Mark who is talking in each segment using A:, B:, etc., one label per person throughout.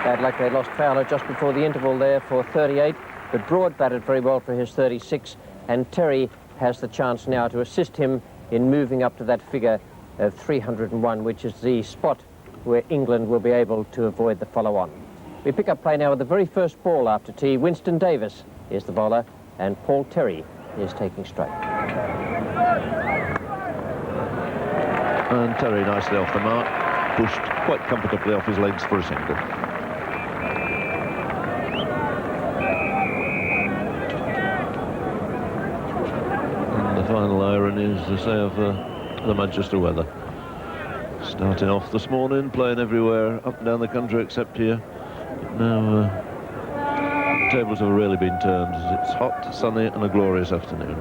A: Bad luck, they lost Fowler just before the interval there for 38, but Broad batted very well for his 36, and Terry has the chance now to assist him in moving up to that figure of 301, which is the spot where England will be able to avoid the follow-on. We pick up play now with the very first ball after tea. Winston Davis is the bowler, and Paul Terry is taking strike.
B: And Terry nicely off the mark, pushed quite comfortably off his legs for a single. And the final irony is the say of the Manchester weather. Starting off this morning, playing everywhere up and down the country except here. But now tables have really been turned. It's hot, sunny and a glorious afternoon.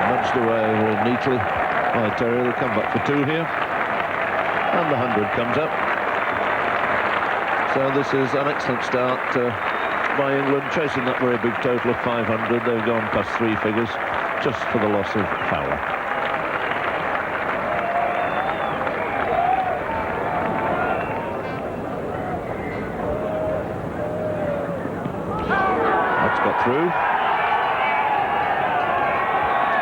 B: Nudged away very neatly by Terry. They'll come back for two here. And the 100 comes up. So this is an excellent start by England, chasing that very big total of 500. They've gone past three figures just for the loss of Fowler. That's got through.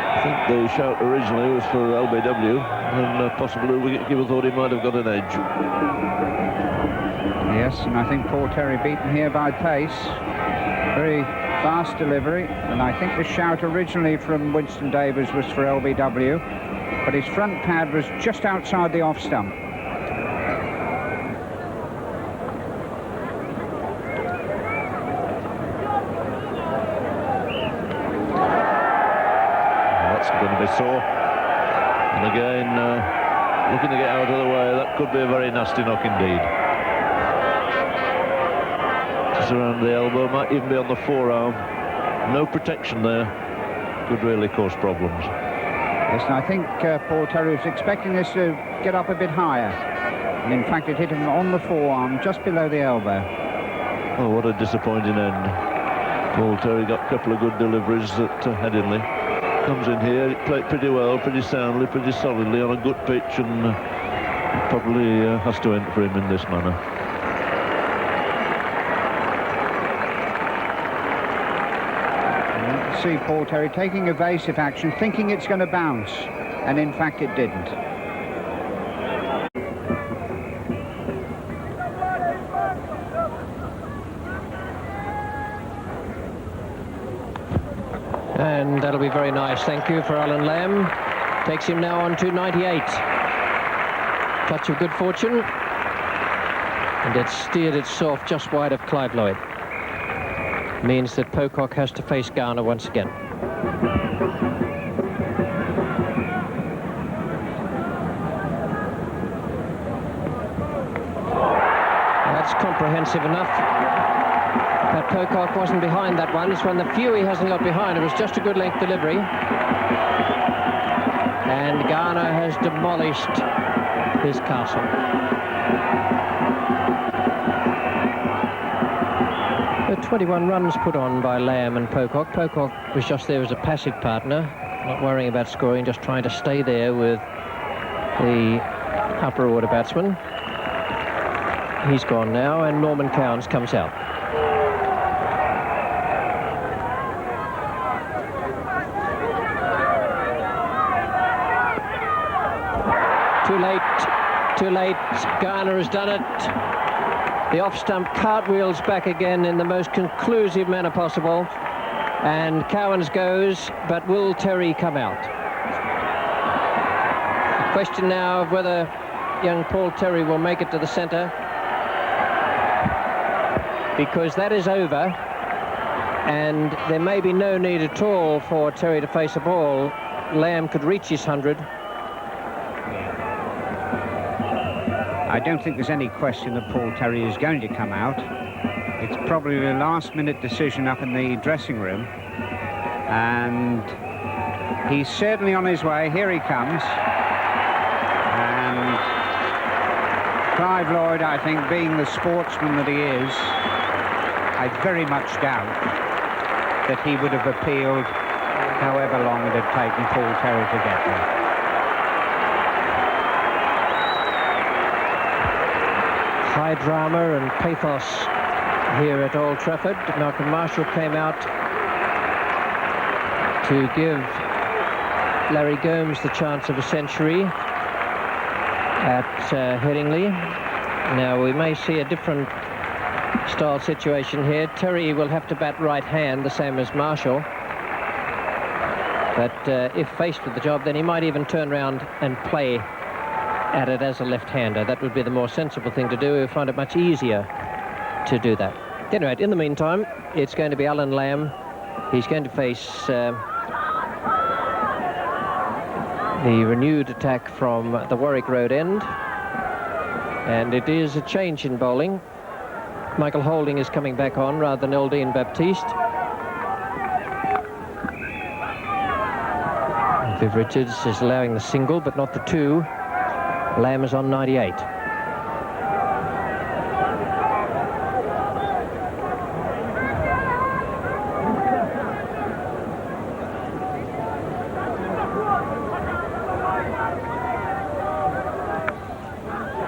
B: I think the shout originally was for LBW, and possibly Wicketkeeper thought he might have got an edge.
C: Yes, and I think Paul Terry beaten here by pace. Very fast delivery, and I think the shout originally from Winston Davis was for LBW, but his front pad was just outside the off stump.
B: That's going to be sore. And again, looking to get out of the way. That could be a very nasty knock indeed. Around the elbow, might even be on the forearm. No protection there. Could really cause problems.
C: Yes, and I think Paul Terry was expecting this to get up a bit higher. And in fact, it hit him on the forearm, just below the elbow.
B: Oh, what a disappointing end. Paul Terry got a couple of good deliveries at Headingley. Comes in here, it played pretty well, pretty soundly, pretty solidly on a good pitch, and probably has to end for him in this manner.
C: See Paul Terry taking evasive action, thinking it's going to bounce, and in fact it didn't.
A: And that'll be very nice. Thank you for Alan Lamb. Takes him now on to 98. Touch of good fortune. And it steered itself just wide of Clive Lloyd. Means that Pocock has to face Garner once again. That's comprehensive enough. But Pocock wasn't behind that one. It's one the few he hasn't got behind. It was just a good length delivery. And Garner has demolished his castle. 21 runs put on by Lamb and Pocock. Pocock was just there as a passive partner, not worrying about scoring, just trying to stay there with the upper order batsman. He's gone now, and Norman Cowans comes out. Too late, too late. Garner has done it. The off-stump cartwheels back again in the most conclusive manner possible. And Cowans goes, but will Terry come out? The question now of whether young Paul Terry will make it to the centre, because that is over, and there may be no need at all for Terry to face a ball. Lamb could reach his 100.
C: I don't think there's any question that Paul Terry is going to come out. It's probably a last-minute decision up in the dressing room. And he's certainly on his way. Here he comes. And Clive Lloyd, I think, being the sportsman that he is, I very much doubt that he would have appealed however long it had taken Paul Terry to get there.
A: High drama and pathos here at Old Trafford. Malcolm Marshall came out to give Larry Gomes the chance of a century at Headingley. Now we may see a different style situation here. Terry will have to bat right hand, the same as Marshall. But if faced with the job, then he might even turn around and play at it as a left-hander. That would be the more sensible thing to do. We'll find it much easier to do that. Anyway, in the meantime, it's going to be Alan Lamb. He's going to face the renewed attack from the Warwick Road end. And it is a change in bowling. Michael Holding is coming back on rather than Eldine Baptiste. Viv Richards is allowing the single, but not the two. Lamb is on 98.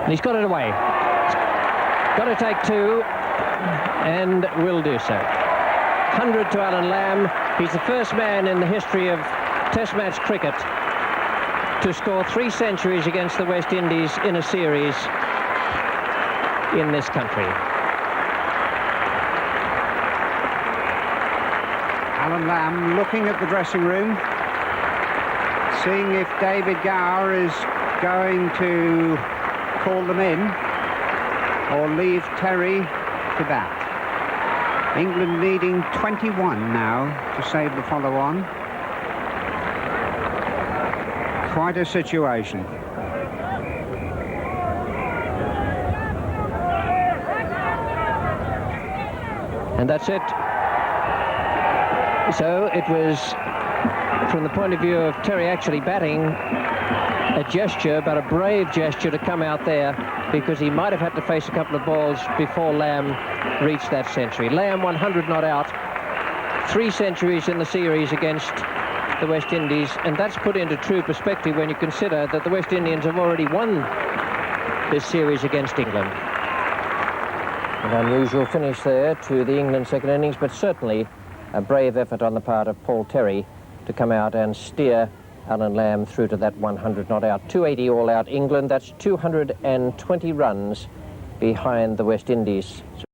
A: And he's got it away. Got to take two, and will do so. 100 to Alan Lamb. He's the first man in the history of Test match cricket to score 3 centuries against the West Indies in a series in this country.
C: Alan Lamb looking at the dressing room, seeing if David Gower is going to call them in or leave Terry to bat. England needing 21 now to save the follow-on. Quite a situation.
A: And that's it. So it was, from the point of view of Terry actually batting, a gesture, but a brave gesture to come out there, because he might have had to face a couple of balls before Lamb reached that century. Lamb 100 not out, 3 centuries in the series against the West Indies, and that's put into true perspective when you consider that the West Indians have already won this series against England. An unusual finish there to the England second innings, but certainly a brave effort on the part of Paul Terry to come out and steer Alan Lamb through to that 100 not out. 280 all out England. That's 220 runs behind the West Indies. So